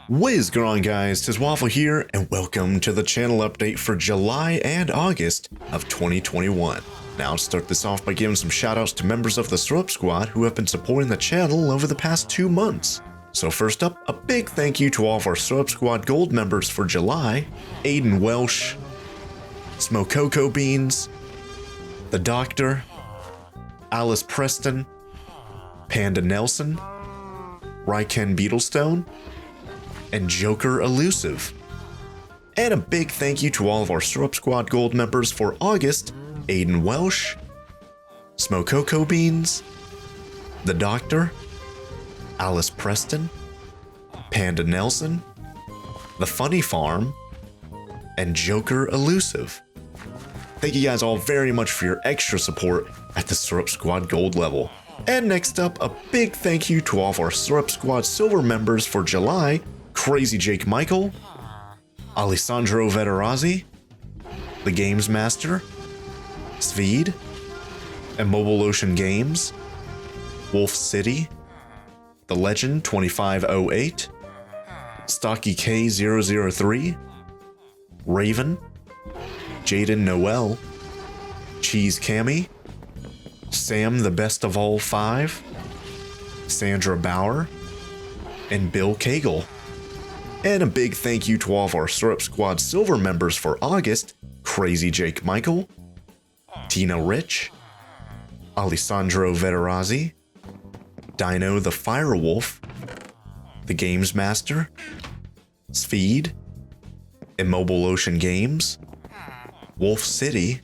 What is going on, guys? TheWaffle here, and welcome to the channel update for July and August of 2021. Now, let's start this off by giving some shoutouts to members of the Syrup Squad who have been supporting the channel over the past 2 months. So first up, a big thank you to all of our Syrup Squad Gold members for July: Aiden Welsh, Smoke Cocoa Beans, The Doctor, Alice Preston, Panda Nelson, Ryken Beetlestone, and Joker Elusive. And a big thank you to all of our Syrup Squad Gold members for August: Aiden Welsh, Smoke Cocoa Beans, The Doctor, Alice Preston, Panda Nelson, The Funny Farm, and Joker Elusive. Thank you guys all very much for your extra support at the Syrup Squad Gold level. And next up, a big thank you to all of our Syrup Squad Silver members for July: Crazy Jake Michael, Alessandro Vetterazzi, The Games Master, Svid, Immobile Ocean Games, Wolf City, The Legend 2508, Stocky K003, Raven, Jaden Noel, Cheese Cammy, Sam the Best of All 5, Sandra Bauer, and Bill Cagle. And a big thank you to all of our Syrup Squad Silver members for August: Crazy Jake Michael, Tina Rich, Alessandro Vetterazzi, Dino the Firewolf, The Games Master, Svid, Immobile Ocean Games, Wolf City,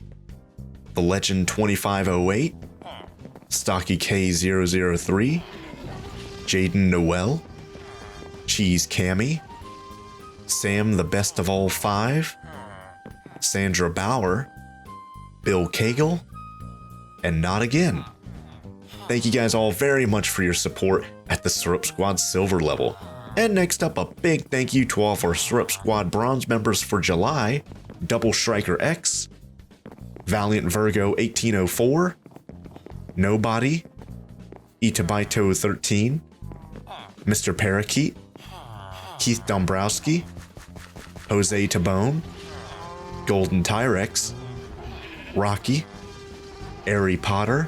The Legend 2508, Stocky K003, Jaden Noel, Cheese Cammy, Sam the Best of All 5, Sandra Bauer, Bill Cagle, and Not Again. Thank you guys all very much for your support at the Syrup Squad Silver level. And next up, a big thank you to all of our Syrup Squad Bronze members for July: Double Striker X, Valiant Virgo 1804, Nobody, Itabito 13, Mr. Parakeet, Keith Dombrowski, Jose Tabone, Golden Tyrex, Rocky, Harry Potter,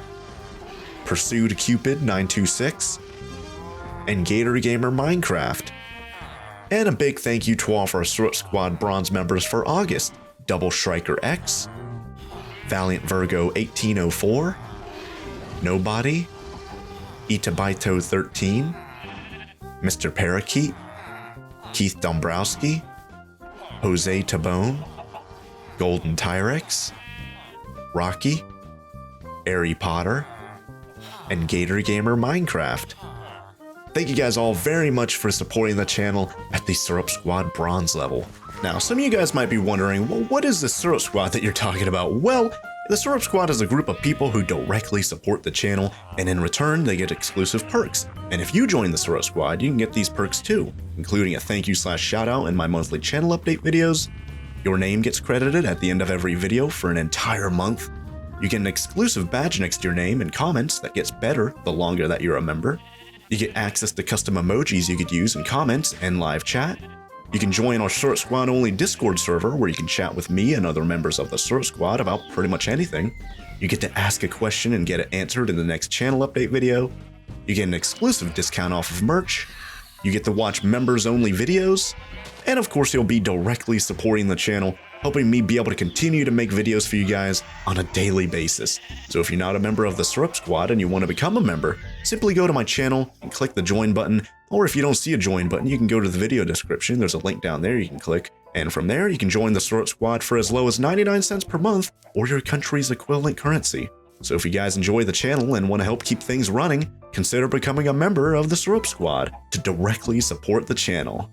Pursued Cupid 926, and Gator Gamer Minecraft. And a big thank you to all of our Syrup Squad Bronze members for August: Double Striker X, Valiant Virgo 1804, Nobody, Itabito 13, Mr. Parakeet, Keith Dombrowski, Jose Tabone, Golden Tyrex, Rocky, Harry Potter, and Gator Gamer Minecraft. Thank you guys all very much for supporting the channel at the Syrup Squad Bronze level. Now, some of you guys might be wondering, well, what is the Syrup Squad that you're talking about? Well, the Syrup Squad is a group of people who directly support the channel, and in return, they get exclusive perks. And if you join the Syrup Squad, you can get these perks too, including a thank you / shout out in my monthly channel update videos. Your name gets credited at the end of every video for an entire month. You get an exclusive badge next to your name and comments that gets better the longer that you're a member. You get access to custom emojis you could use in comments and live chat. You can join our Syrup Squad only Discord server where you can chat with me and other members of the Syrup Squad about pretty much anything. You get to ask a question and get it answered in the next channel update video. You get an exclusive discount off of merch. You get to watch members only videos. And of course, you'll be directly supporting the channel, helping me be able to continue to make videos for you guys on a daily basis. So if you're not a member of the Syrup Squad and you want to become a member, simply go to my channel and click the join button. Or if you don't see a join button, you can go to the video description. There's a link down there you can click. And from there, you can join the Syrup Squad for as low as 99 cents per month or your country's equivalent currency. So if you guys enjoy the channel and want to help keep things running, consider becoming a member of the Syrup Squad to directly support the channel.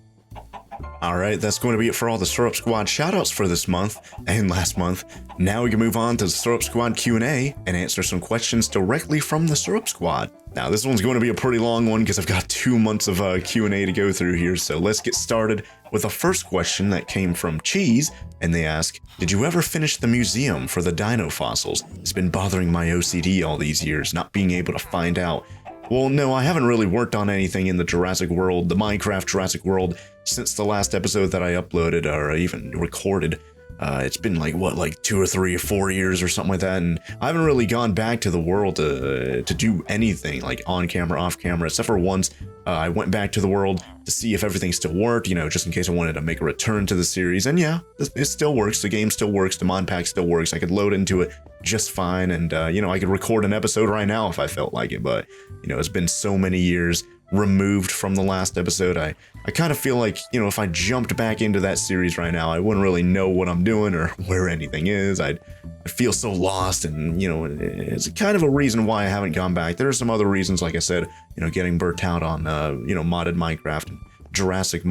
Alright, that's going to be it for all the Syrup Squad shoutouts for this month and last month. Now we can move on to the Syrup Squad Q&A and answer some questions directly from the Syrup Squad. Now this one's going to be a pretty long one because I've got 2 months of Q&A to go through here, so let's get started with the first question that came from Cheese, and they ask, did you ever finish the museum for the dino fossils? It's been bothering my OCD all these years, not being able to find out Well, no, I haven't really worked on anything in the Jurassic World, the Minecraft Jurassic World, since the last episode that I uploaded or even recorded. It's been like 2 or 3 or 4 years or something like that, and I haven't really gone back to the world to do anything like on camera, off camera, except for once. I went back to the world to see if everything still worked, you know, just in case I wanted to make a return to the series. And yeah, it still works. The game still works. The mod pack still works. I could load into it just fine. And, you know, I could record an episode right now if I felt like it. But, you know, it's been so many years removed from the last episode. I kind of feel like, you know, if I jumped back into that series right now, I wouldn't really know what I'm doing or where anything is. I'd feel so lost, and, you know, it's kind of a reason why I haven't gone back. There are some other reasons, like I said, you know, getting burnt out on, you know, modded Minecraft and Jurassic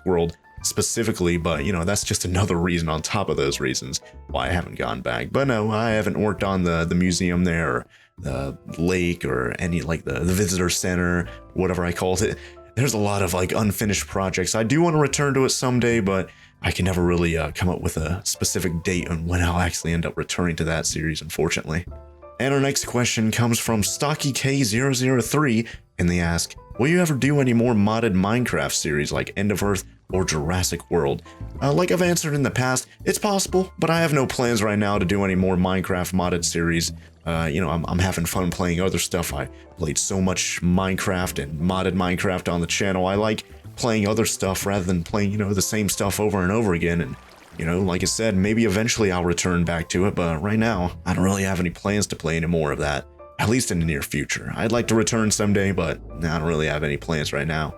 World specifically, but, you know, that's just another reason on top of those reasons why I haven't gone back. But no, I haven't worked on the museum there, or the lake, or any, like, the visitor center, whatever I called it. There's a lot of, like, unfinished projects. I do want to return to it someday, but I can never really come up with a specific date on when I'll actually end up returning to that series, unfortunately. And our next question comes from StockyK003, and they ask, will you ever do any more modded Minecraft series like End of Earth or Jurassic World? Like I've answered in the past, it's possible, but I have no plans right now to do any more Minecraft modded series. You know, I'm having fun playing other stuff. I played so much Minecraft and modded Minecraft on the channel. I like playing other stuff rather than playing, you know, the same stuff over and over again. And, you know, like I said, maybe eventually I'll return back to it, but right now, I don't really have any plans to play any more of that, at least in the near future. I'd like to return someday, but I don't really have any plans right now.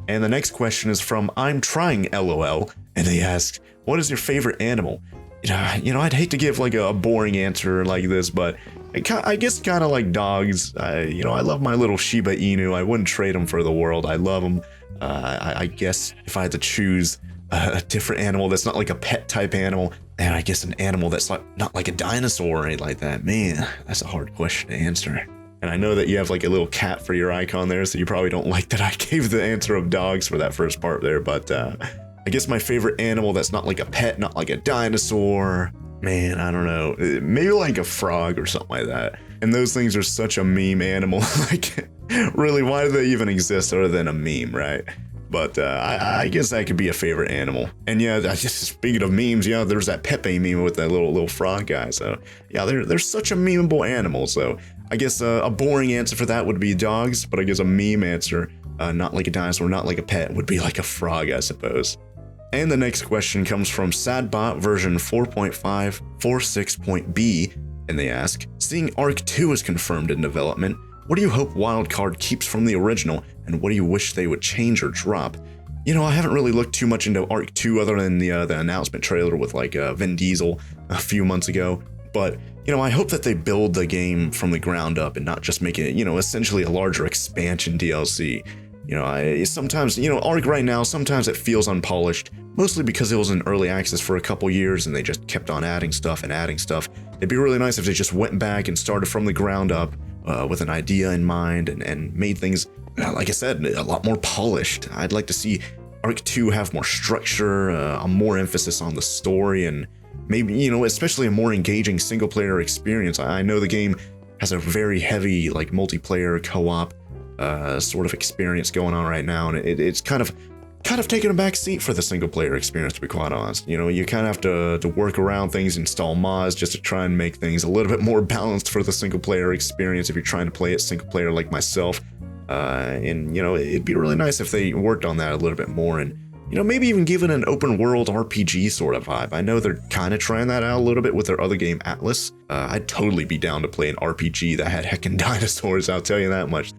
And the next question is from I'm Trying LOL, and they ask, what is your favorite animal? You know, I'd hate to give like a boring answer like this, but I guess kind of like dogs. You know, I love my little Shiba Inu. I wouldn't trade them for the world. I love them. I guess if I had to choose a different animal that's not like a pet type animal, and I guess an animal that's like not like a dinosaur or anything like that, man, that's a hard question to answer. And I know that you have like a little cat for your icon there, so you probably don't like that I gave the answer of dogs for that first part there, but I guess my favorite animal that's not like a pet, not like a dinosaur, man, I don't know, maybe like a frog or something like that. And those things are such a meme animal. Like, really, why do they even exist other than a meme, right? But I guess that could be a favorite animal. And yeah, just speaking of memes, yeah, there's that Pepe meme with that little frog guy. So yeah, they're such a memeable animal. So I guess a boring answer for that would be dogs, but I guess a meme answer, not like a dinosaur, not like a pet, would be like a frog, I suppose. And the next question comes from Sadbot version 4.546.b, and they ask, seeing Arc 2 is confirmed in development, what do you hope Wildcard keeps from the original, and what do you wish they would change or drop? You know, I haven't really looked too much into Arc 2 other than the announcement trailer with like Vin Diesel a few months ago, but you know, I hope that they build the game from the ground up and not just make it, you know, essentially a larger expansion DLC. You know, sometimes, you know, Arc right now, sometimes it feels unpolished, mostly because it was in early access for a couple years and they just kept on adding stuff and adding stuff. It'd be really nice if they just went back and started from the ground up with an idea in mind and made things, like I said, a lot more polished. I'd like to see Arc 2 have more structure, a more emphasis on the story, and maybe, you know, especially a more engaging single player experience. I know the game has a very heavy, like, multiplayer co-op sort of experience going on right now, and it's kind of taking a back seat for the single player experience, to be quite honest. You know, you kind of have to work around things, install mods just to try and make things a little bit more balanced for the single player experience if you're trying to play it single player like myself. And, you know, it'd be really nice if they worked on that a little bit more and, you know, maybe even give it an open world RPG sort of vibe. I know they're kind of trying that out a little bit with their other game, Atlas. I'd totally be down to play an RPG that had heckin' dinosaurs, I'll tell you that much.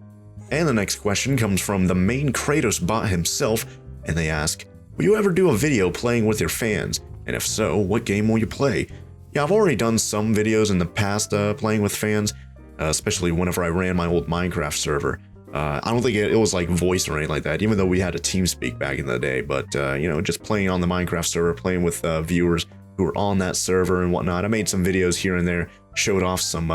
And the next question comes from the main Kratos bot himself, and they ask, will you ever do a video playing with your fans? And if so, what game will you play? Yeah, I've already done some videos in the past playing with fans, especially whenever I ran my old Minecraft server. I don't think it was like voice or anything like that, even though we had a TeamSpeak back in the day, but you know, just playing on the Minecraft server, playing with viewers who were on that server and whatnot. I made some videos here and there, showed off some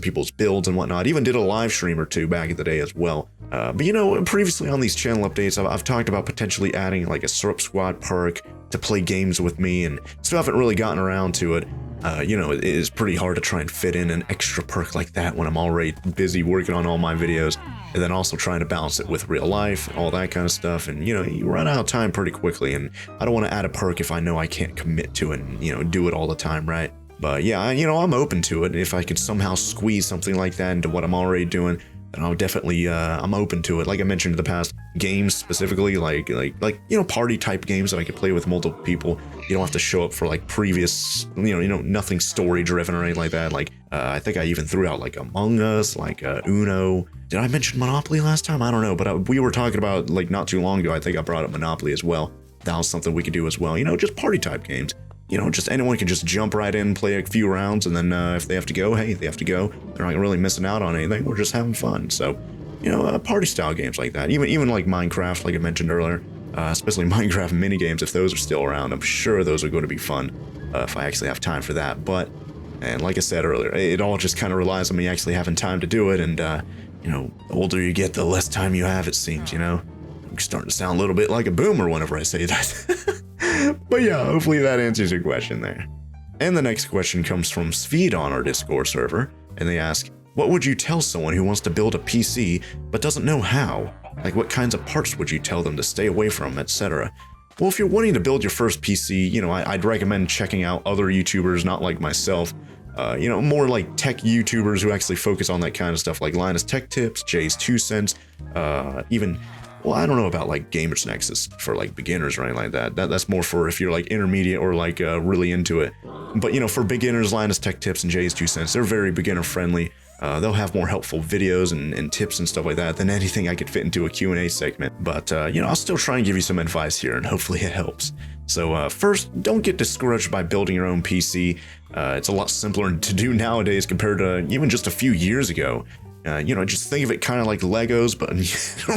people's builds and whatnot, even did a live stream or two back in the day as well. But you know, previously on these channel updates, I've talked about potentially adding like a Syrup Squad perk to play games with me, and still haven't really gotten around to it. You know, it is pretty hard to try and fit in an extra perk like that when I'm already busy working on all my videos. and then also trying to balance it with real life and all that kind of stuff. And, you know, you run out of time pretty quickly, and I don't want to add a perk if I know I can't commit to it and, you know, do it all the time, right? But yeah, you know, I'm open to it. If I could somehow squeeze something like that into what I'm already doing, then I'll definitely, I'm open to it. Like I mentioned in the past, games specifically, like you know, party type games that I could play with multiple people. You don't have to show up for like previous, you know, nothing story driven or anything like that. Like I think I even threw out like Among Us, like Uno. Did I mention Monopoly last time? I don't know, but we were talking about like not too long ago. I think I brought up Monopoly as well. That was something we could do as well. You know, just party type games. You know, just anyone can just jump right in, play a few rounds, and then if they have to go, hey, they have to go. They're not really missing out on anything. We're just having fun. So, you know, party style games like that. Even like Minecraft, like I mentioned earlier, especially Minecraft mini games. If those are still around, I'm sure those are going to be fun if I actually have time for that. But, and like I said earlier, it all just kind of relies on me actually having time to do it. And you know, the older you get, the less time you have. It seems, you know. I'm starting to sound a little bit like a boomer whenever I say that. But yeah, hopefully that answers your question there. And the next question comes from Svid on our Discord server, and they ask, what would you tell someone who wants to build a PC but doesn't know how? Like, what kinds of parts would you tell them to stay away from, etc.? Well, if you're wanting to build your first PC, you know, I'd recommend checking out other YouTubers, not like myself. You know, more like tech YouTubers who actually focus on that kind of stuff, like Linus Tech Tips, Jay's 2 Cents, even... Well, I don't know about like Gamers Nexus for like beginners or anything like that. That's more for if you're like intermediate or like really into it. But you know, for beginners, Linus Tech Tips and Jay's 2 Cents, they're very beginner friendly. They'll have more helpful videos and tips and stuff like that than anything I could fit into a Q&A segment. But you know, I'll still try and give you some advice here, and hopefully it helps. So first, don't get discouraged by building your own PC. It's a lot simpler to do nowadays compared to even just a few years ago. You know, just think of it kind of like Legos, but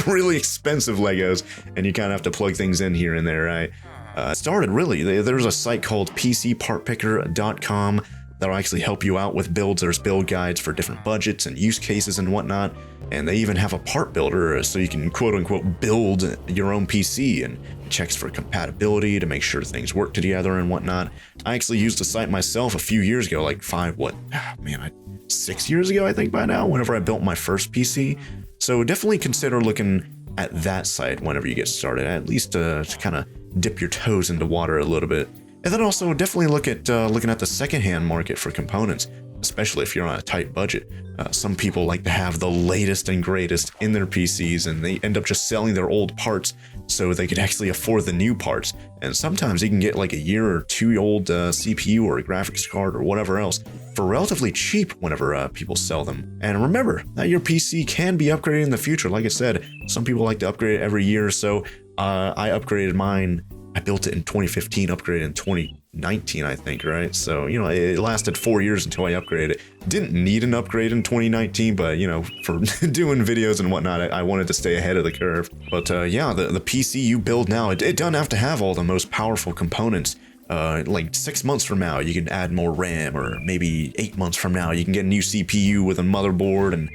really expensive Legos, and you kind of have to plug things in here and there, right? Started really, there's a site called PCPartPicker.com that'll actually help you out with builds. There's build guides for different budgets and use cases and whatnot, and they even have a part builder so you can quote-unquote build your own PC, and checks for compatibility to make sure things work together and whatnot. I actually used the site myself a few years ago, like 6 years ago, I think by now, whenever I built my first PC. So definitely consider looking at that site whenever you get started, at least to kind of dip your toes into water a little bit. And then also definitely look at looking at the secondhand market for components, especially if you're on a tight budget. Some people like to have the latest and greatest in their PCs, and they end up just selling their old parts so they could actually afford the new parts. And sometimes you can get like a year or two old CPU or a graphics card or whatever else for relatively cheap whenever people sell them. And remember that your PC can be upgraded in the future. Like I said, some people like to upgrade it every year or so. I upgraded mine. I built it in 2015, upgraded in 2019, I think, right? So, you know, it lasted 4 years until I upgraded it. Didn't need an upgrade in 2019, but, you know, for doing videos and whatnot, I wanted to stay ahead of the curve. But yeah, the PC you build now, it doesn't have to have all the most powerful components. Like 6 months from now, you can add more RAM, or maybe 8 months from now, you can get a new CPU with a motherboard, and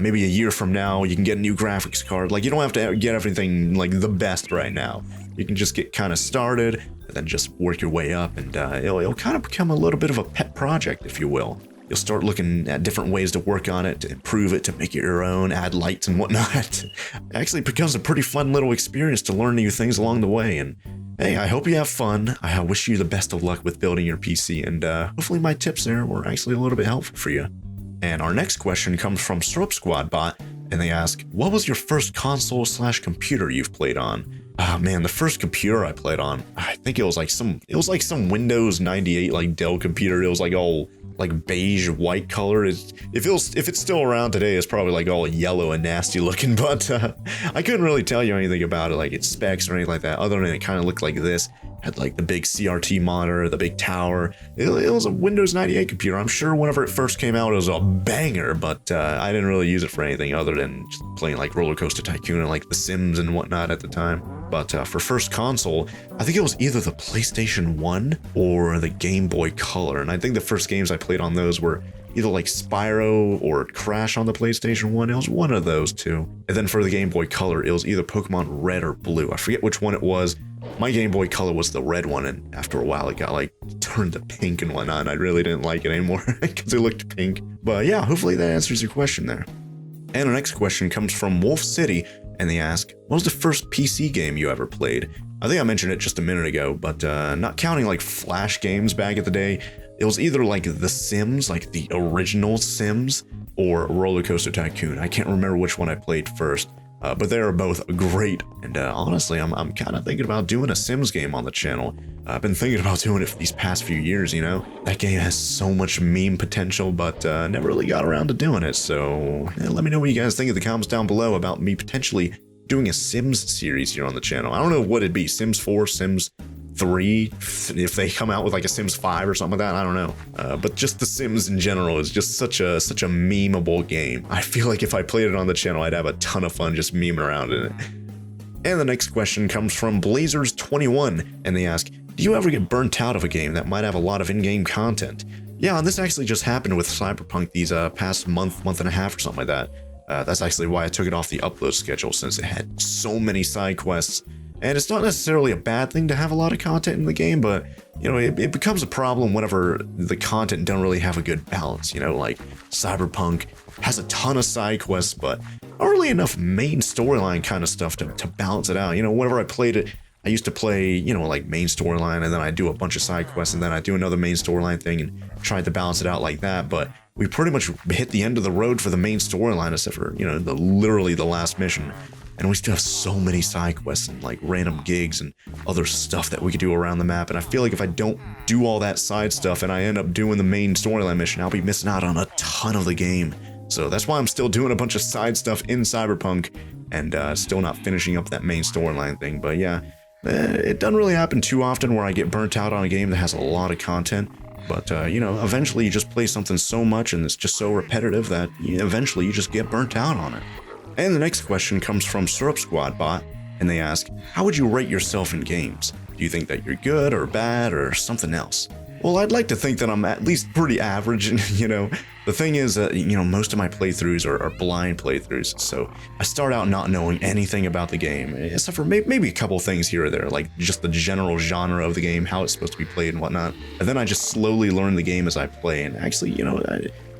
maybe a year from now, you can get a new graphics card. Like, you don't have to get everything like the best right now. You can just get kind of started, and then just work your way up, and it'll kind of become a little bit of a pet project, if you will. You'll start looking at different ways to work on it, to improve it, to make it your own, add lights and whatnot. It actually becomes a pretty fun little experience to learn new things along the way, and hey, I hope you have fun. I wish you the best of luck with building your PC, and hopefully my tips there were actually a little bit helpful for you. And our next question comes from Syrup Squad Bot, and they ask, what was your first console/computer you've played on? Ah, man, the first computer I played on, I think it was like some Windows 98 like Dell computer. It was like all like beige white color. If it's still around today, it's probably like all yellow and nasty looking, but I couldn't really tell you anything about it, like its specs or anything like that, other than it kind of looked like this. Had like the big CRT monitor, the big tower. It was a Windows 98 computer. I'm sure whenever it first came out, it was a banger, but I didn't really use it for anything other than just playing like Roller Coaster Tycoon and like The Sims and whatnot at the time. But for first console, I think it was either the PlayStation 1 or the Game Boy Color. And I think the first games I played on those were either like Spyro or Crash on the PlayStation 1. It was one of those two. And then for the Game Boy Color, it was either Pokemon Red or Blue. I forget which one it was. My Game Boy Color was the red one, and after a while it got like turned to pink and whatnot, and I really didn't like it anymore because it looked pink. But yeah, hopefully that answers your question there. And our next question comes from Wolf City, and they ask, what was the first PC game you ever played? I think I mentioned it just a minute ago, but not counting like Flash games back in the day, it was either like The Sims, like the original Sims, or Roller Coaster Tycoon. I can't remember which one I played first, but they are both great. And honestly, I'm kind of thinking about doing a Sims game on the channel. I've been thinking about doing it for these past few years, you know? That game has so much meme potential, but never really got around to doing it. So let me know what you guys think in the comments down below about me potentially doing a Sims series here on the channel. I don't know what it'd be, Sims 4, Sims 3, if they come out with like a Sims 5 or something like that, I don't know. But just The Sims in general is just such a memeable game. I feel like if I played it on the channel, I'd have a ton of fun just memeing around in it. And the next question comes from Blazers21, and they ask, do you ever get burnt out of a game that might have a lot of in-game content? Yeah, and this actually just happened with Cyberpunk these past month and a half or something like that. That's actually why I took it off the upload schedule, since it had so many side quests. And it's not necessarily a bad thing to have a lot of content in the game, but, you know, it becomes a problem whenever the content don't really have a good balance. You know, like Cyberpunk has a ton of side quests, but not really enough main storyline kind of stuff to balance it out. You know, whenever I played it, I used to play, you know, like main storyline, and then I do a bunch of side quests, and then I do another main storyline thing and try to balance it out like that. But we pretty much hit the end of the road for the main storyline, except for, you know, literally the last mission. And we still have so many side quests and like random gigs and other stuff that we could do around the map. And I feel like if I don't do all that side stuff and I end up doing the main storyline mission, I'll be missing out on a ton of the game. So that's why I'm still doing a bunch of side stuff in Cyberpunk and still not finishing up that main storyline thing. But yeah, it doesn't really happen too often where I get burnt out on a game that has a lot of content. But, you know, eventually you just play something so much and it's just so repetitive that eventually you just get burnt out on it. And the next question comes from Syrup Squad Bot, and they ask, how would you rate yourself in games? Do you think that you're good or bad or something else? Well, I'd like to think that I'm at least pretty average, and, you know, the thing is that, you know, most of my playthroughs are blind playthroughs, so I start out not knowing anything about the game, except for maybe a couple things here or there, like just the general genre of the game, how it's supposed to be played and whatnot, and then I just slowly learn the game as I play, and actually, you know,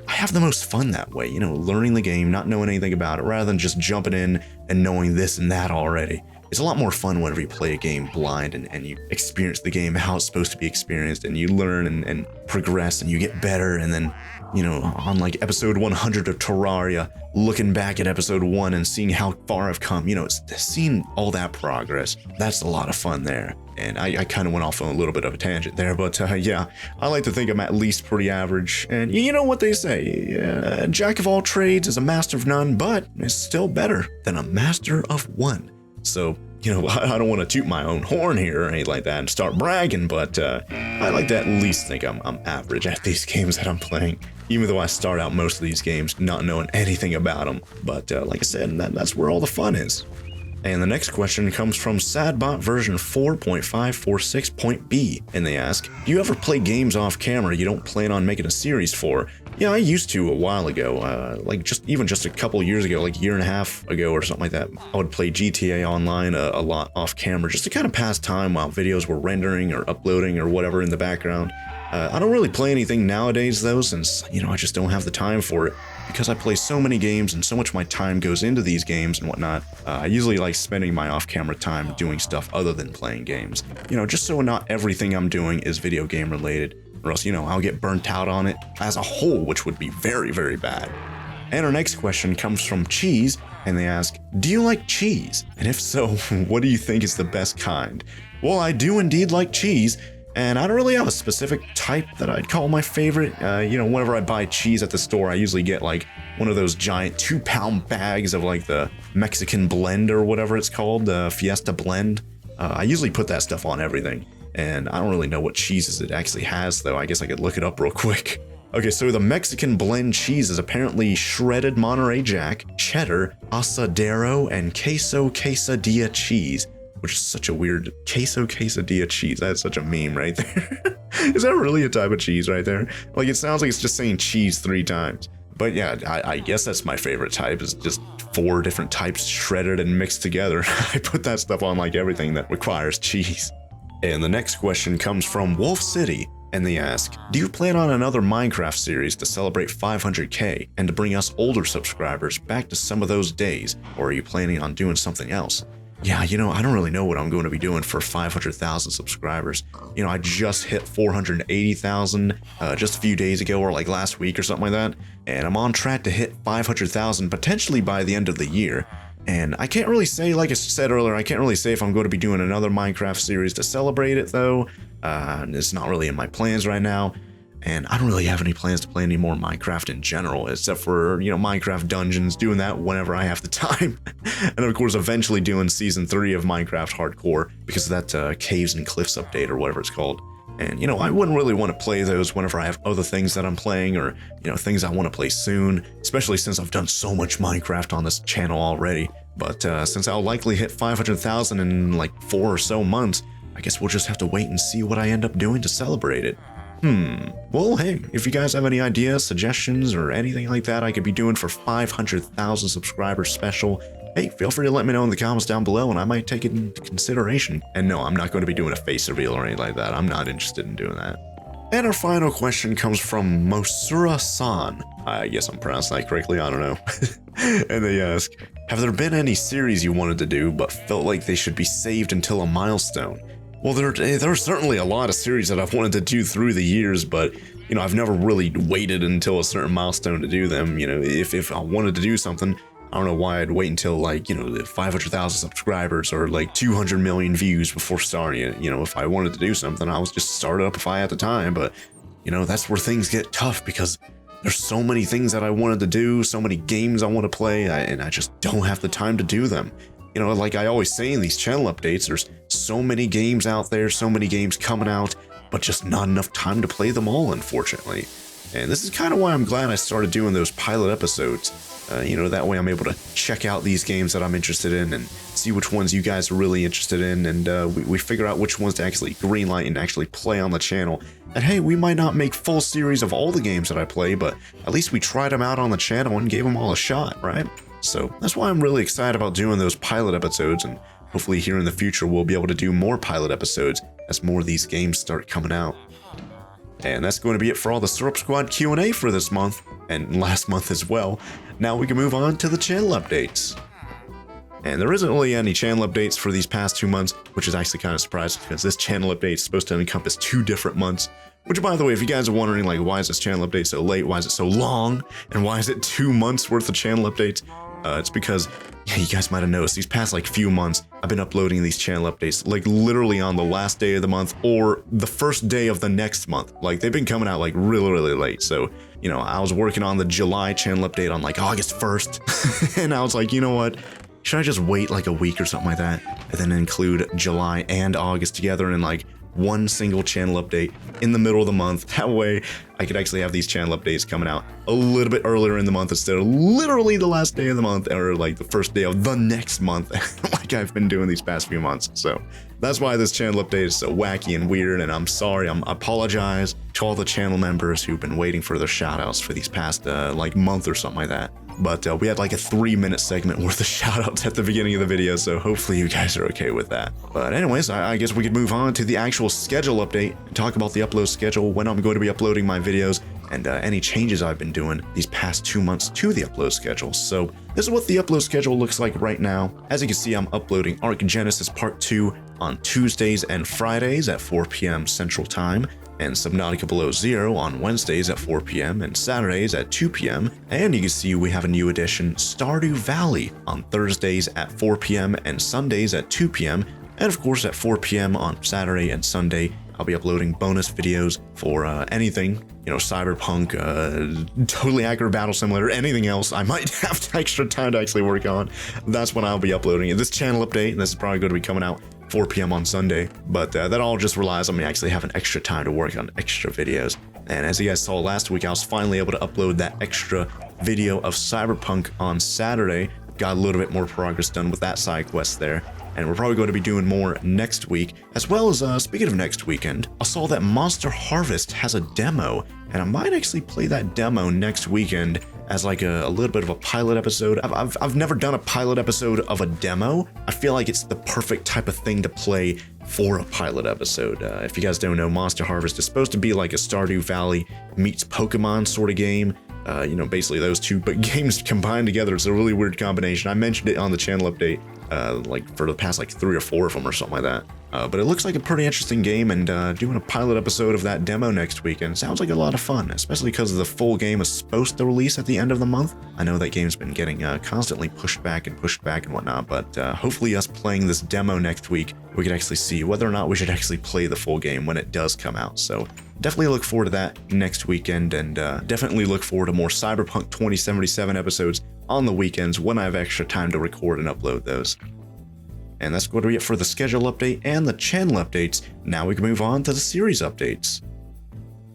I have the most fun that way, you know, learning the game, not knowing anything about it, rather than just jumping in and knowing this and that already. It's a lot more fun whenever you play a game blind and you experience the game how it's supposed to be experienced, and you learn and progress and you get better, and then, you know, on like episode 100 of Terraria, looking back at episode 1 and seeing how far I've come, you know, seeing all that progress, that's a lot of fun there. And I kind of went off on a little bit of a tangent there, but yeah, I like to think I'm at least pretty average. And you know what they say, a jack of all trades is a master of none, but it's still better than a master of one. So, you know, I don't want to toot my own horn here or anything like that and start bragging, but I like to at least think I'm average at these games that I'm playing, even though I start out most of these games not knowing anything about them. But like I said, that's where all the fun is. And the next question comes from Sadbot version 4.546.b, and they ask, do you ever play games off camera you don't plan on making a series for? Yeah, I used to a while ago, like just a couple years ago, like a year and a half ago or something like that. I would play GTA Online a lot off camera just to kind of pass time while videos were rendering or uploading or whatever in the background. I don't really play anything nowadays though, since, you know, I just don't have the time for it. Because I play so many games and so much of my time goes into these games and whatnot, I usually like spending my off-camera time doing stuff other than playing games. You know, just so not everything I'm doing is video game related, or else, you know, I'll get burnt out on it as a whole, which would be very, very bad. And our next question comes from Cheese, and they ask, do you like cheese? And if so, what do you think is the best kind? Well, I do indeed like cheese. And I don't really have a specific type that I'd call my favorite. You know, whenever I buy cheese at the store, I usually get like one of those giant 2-pound bags of like the Mexican blend or whatever it's called, the Fiesta blend. I usually put that stuff on everything. And I don't really know what cheeses it actually has, though. I guess I could look it up real quick. Okay, so the Mexican blend cheese is apparently shredded Monterey Jack, cheddar, asadero, and queso quesadilla cheese. Which is such a weird queso quesadilla cheese. That's such a meme right there. Is that really a type of cheese right there? Like, it sounds like it's just saying cheese 3 times. But yeah, I guess that's my favorite type, is just 4 different types shredded and mixed together. I put that stuff on like everything that requires cheese. And the next question comes from Wolf City, And they ask, do you plan on another Minecraft series to celebrate 500k and to bring us older subscribers back to some of those days, or are you planning on doing something else? Yeah, I don't really know what I'm going to be doing for 500,000 subscribers. I just hit 480,000 just a few days ago, or like last week or something like that, and I'm on track to hit 500,000 potentially by the end of the year. And I can't really say, like I said earlier, I can't really say if I'm going to be doing another Minecraft series to celebrate it, though. It's not really in my plans right now. And I don't really have any plans to play any more Minecraft in general, except for, Minecraft Dungeons, doing that whenever I have the time. And of course, eventually doing Season 3 of Minecraft Hardcore, because of that Caves and Cliffs update, or whatever it's called. And, I wouldn't really want to play those whenever I have other things that I'm playing, or, things I want to play soon, especially since I've done so much Minecraft on this channel already. But since I'll likely hit 500,000 in like 4 or so months, I guess we'll just have to wait and see what I end up doing to celebrate it. Well, hey, if you guys have any ideas, suggestions, or anything like that I could be doing for 500,000 subscribers special, hey, feel free to let me know in the comments down below and I might take it into consideration. And no, I'm not going to be doing a face reveal or anything like that. I'm not interested in doing that. And our final question comes from Mosura-san. I guess I'm pronouncing that correctly, I don't know. And they ask, have there been any series you wanted to do but felt like they should be saved until a milestone? Well, there are certainly a lot of series that I've wanted to do through the years, but, I've never really waited until a certain milestone to do them. If I wanted to do something, I don't know why I'd wait until, like, 500,000 subscribers or, like, 200 million views before starting it. If I wanted to do something, I was just start it up if I had the time, but, that's where things get tough because there's so many things that I wanted to do, so many games I want to play, and I just don't have the time to do them. Like I always say in these channel updates, there's so many games out there, so many games coming out, but just not enough time to play them all, unfortunately. And this is kind of why I'm glad I started doing those pilot episodes. That way I'm able to check out these games that I'm interested in and see which ones you guys are really interested in, and we figure out which ones to actually greenlight and actually play on the channel. And hey, we might not make full series of all the games that I play, but at least we tried them out on the channel and gave them all a shot, right? So that's why I'm really excited about doing those pilot episodes, and hopefully here in the future we'll be able to do more pilot episodes as more of these games start coming out. And that's going to be it for all the Syrup Squad Q&A for this month, and last month as well. Now we can move on to the channel updates. And there isn't really any channel updates for these past 2 months, which is actually kind of surprising because this channel update is supposed to encompass 2 different months. Which, by the way, if you guys are wondering, like, why is this channel update so late, why is it so long, and why is it 2 months worth of channel updates, it's because, yeah, you guys might have noticed, these past, like, few months, I've been uploading these channel updates, like, literally on the last day of the month, or the first day of the next month. Like, they've been coming out, like, really, really late, so, I was working on the July channel update on, like, August 1st, and I was like, you know what, should I just wait, like, a week or something like that, and then include July and August together in, like, one single channel update in the middle of the month? That way I could actually have these channel updates coming out a little bit earlier in the month instead of literally the last day of the month or like the first day of the next month like I've been doing these past few months. So that's why this channel update is so wacky and weird, and I'm sorry. I apologize to all the channel members who've been waiting for their shoutouts for these past like month or something like that. But we had like a 3-minute segment worth of shoutouts at the beginning of the video, so hopefully you guys are okay with that. But anyways, I guess we could move on to the actual schedule update and talk about the upload schedule, when I'm going to be uploading my videos, and any changes I've been doing these past 2 months to the upload schedule. So this is what the upload schedule looks like right now. As you can see, I'm uploading Ark Genesis Part 2 on Tuesdays and Fridays at 4 p.m. Central Time, and Subnautica Below Zero on Wednesdays at 4 p.m. and Saturdays at 2 p.m. And you can see we have a new addition, Stardew Valley, on Thursdays at 4 p.m. and Sundays at 2 p.m. And of course at 4 p.m. on Saturday and Sunday, I'll be uploading bonus videos for anything, Cyberpunk, Totally Accurate Battle Simulator, anything else I might have extra time to actually work on. That's when I'll be uploading it. This channel update, this is probably going to be coming out 4 p.m. on Sunday, but that all just relies on me actually having extra time to work on extra videos. And as you guys saw last week, I was finally able to upload that extra video of Cyberpunk on Saturday. Got a little bit more progress done with that side quest there. and we're probably going to be doing more next week. As well as, speaking of next weekend, I saw that Monster Harvest has a demo, and I might actually play that demo next weekend as like a little bit of a pilot episode. I've never done a pilot episode of a demo. I feel like it's the perfect type of thing to play for a pilot episode. If you guys don't know, Monster Harvest is supposed to be like a Stardew Valley meets Pokemon sort of game. You know, basically those two but games combined together. It's a really weird combination. I mentioned it on the channel update, like for the past like 3 or 4 of them or something like that. But it looks like a pretty interesting game, and doing a pilot episode of that demo next weekend sounds like a lot of fun, especially because the full game is supposed to release at the end of the month. I know that game's been getting constantly pushed back and whatnot, but hopefully us playing this demo next week, we can actually see whether or not we should actually play the full game when it does come out. So definitely look forward to that next weekend, and definitely look forward to more Cyberpunk 2077 episodes on the weekends when I have extra time to record and upload those. And that's going to be it for the schedule update and the channel updates. Now we can move on to the series updates.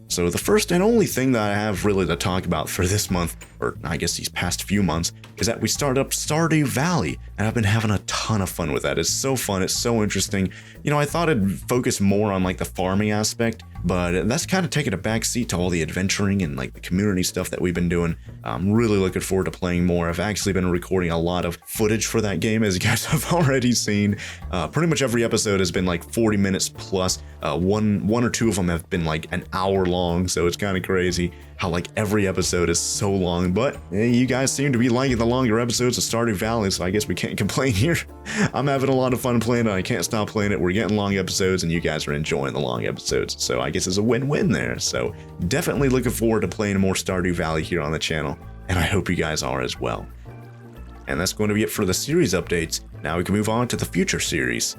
So the first and only thing that I have really to talk about for this month, or I guess these past few months, is that we started up Stardew Valley, and I've been having a ton of fun with that. It's so fun, it's so interesting. You know, I thought it'd focus more on like the farming aspect, but that's kind of taken a backseat to all the adventuring and like the community stuff that we've been doing. I'm really looking forward to playing more. I've actually been recording a lot of footage for that game, as you guys have already seen. Pretty much every episode has been like 40 minutes plus. One or two of them have been like an hour long, so it's kind of crazy how like every episode is so long. But you guys seem to be liking the longer episodes of Stardew Valley, so I guess we can't complain here. I'm having a lot of fun playing it. I can't stop playing it. We're getting long episodes, and you guys are enjoying the long episodes, so I guess it's a win-win there. So definitely looking forward to playing more Stardew Valley here on the channel, and I hope you guys are as well. And that's going to be it for the series updates. Now we can move on to the future series.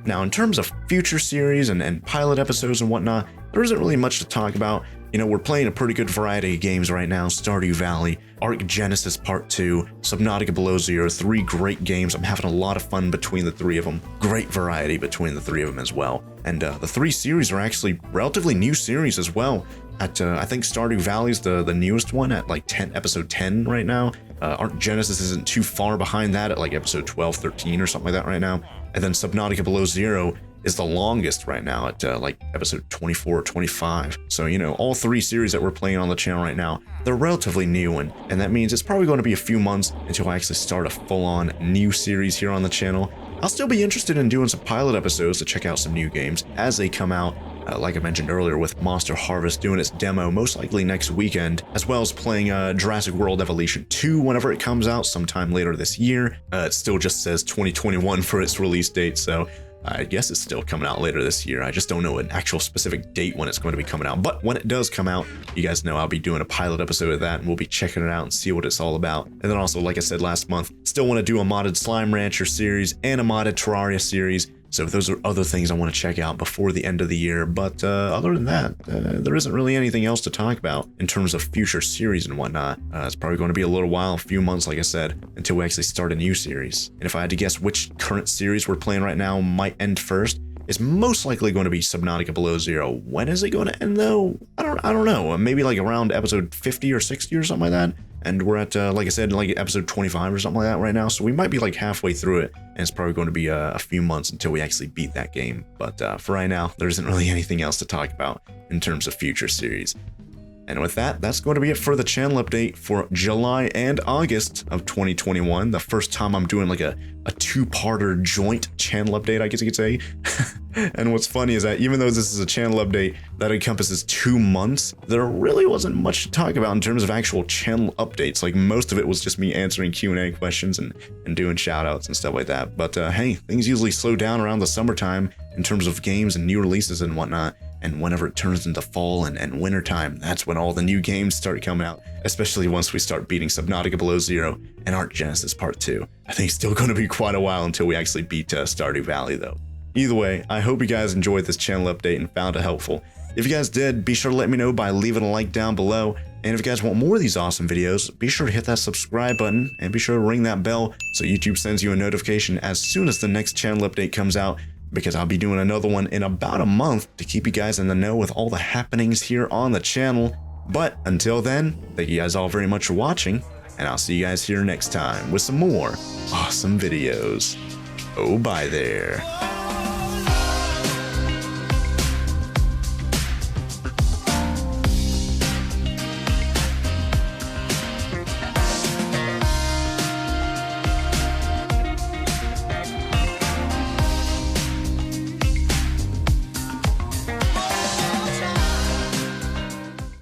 Now, in terms of future series and pilot episodes and whatnot, there isn't really much to talk about. You know, we're playing a pretty good variety of games right now. Stardew Valley, Arc Genesis Part 2, Subnautica Below Zero, 3 great games. I'm having a lot of fun between the 3 of them. Great variety between the 3 of them as well. And the 3 series are actually relatively new series as well. At I think Stardew Valley's the newest one at like episode 10 right now. Arc Genesis isn't too far behind that at like episode 12, 13 or something like that right now. And then Subnautica Below Zero is the longest right now at like episode 24 or 25. So, you know, all 3 series that we're playing on the channel right now, they're relatively new, and that means it's probably going to be a few months until I actually start a full-on new series here on the channel. I'll still be interested in doing some pilot episodes to check out some new games as they come out. Like I mentioned earlier, with Monster Harvest doing its demo most likely next weekend, as well as playing Jurassic World Evolution 2 whenever it comes out sometime later this year. It still just says 2021 for its release date, so I guess it's still coming out later this year. I just don't know an actual specific date when it's going to be coming out. But when it does come out, you guys know I'll be doing a pilot episode of that, and we'll be checking it out and see what it's all about. And then also, like I said last month, still want to do a modded Slime Rancher series and a modded Terraria series. So those are other things I want to check out before the end of the year. But other than that, there isn't really anything else to talk about in terms of future series and whatnot. It's probably going to be a little while, a few months, like I said, until we actually start a new series. And if I had to guess which current series we're playing right now might end first, it's most likely going to be Subnautica Below Zero. When is it going to end though? I don't know. Maybe like around episode 50 or 60 or something like that. And we're at, like I said, like episode 25 or something like that right now. So we might be like halfway through it, and it's probably going to be a few months until we actually beat that game. But for right now, there isn't really anything else to talk about in terms of future series. And with that, that's going to be it for the channel update for July and August of 2021. The first time I'm doing like a two-parter joint channel update, I guess you could say. And what's funny is that even though this is a channel update that encompasses 2 months, there really wasn't much to talk about in terms of actual channel updates. Like most of it was just me answering Q&A questions and doing shoutouts and stuff like that. But hey, things usually slow down around the summertime in terms of games and new releases and whatnot. And whenever it turns into fall and winter time, that's when all the new games start coming out, especially once we start beating Subnautica Below Zero and Arc Genesis Part 2. I think it's still going to be quite a while until we actually beat Stardew Valley, though. Either way, I hope you guys enjoyed this channel update and found it helpful. If you guys did, be sure to let me know by leaving a like down below. And if you guys want more of these awesome videos, be sure to hit that subscribe button and be sure to ring that bell so YouTube sends you a notification as soon as the next channel update comes out, because I'll be doing another one in about a month to keep you guys in the know with all the happenings here on the channel. But until then, thank you guys all very much for watching, and I'll see you guys here next time with some more awesome videos. Oh, bye there.